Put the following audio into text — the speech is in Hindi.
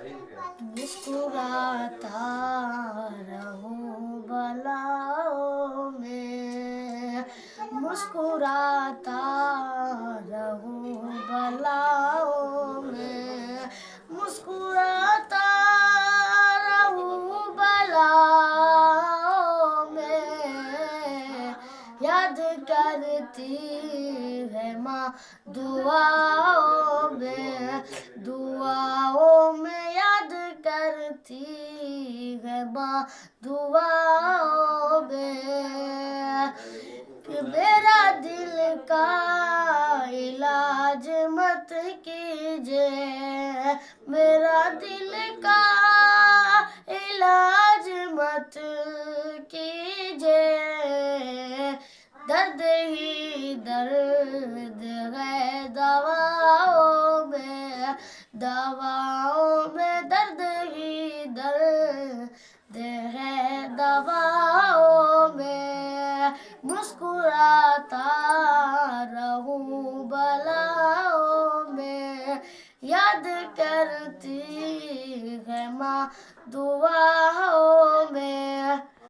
मुस्कुराता रहूं भलाओं में, मुस्कुराता रहूं भलाओं में, मुस्कुराता रहूं भलाओं में। याद करती है माँ दुआओं में, दुआओं में याद करती है माँ दुआओं में। कि मेरा दिल का इलाज मत कीजिए, मेरा दिल का इलाज मत कीजिए। दर्द ही दर्द है दवाओं में, दवाओं में दर्द ही दर्द है दवाओं में। मुस्कुराता रहूं भलाओं में, याद करती है माँ दुआओं में।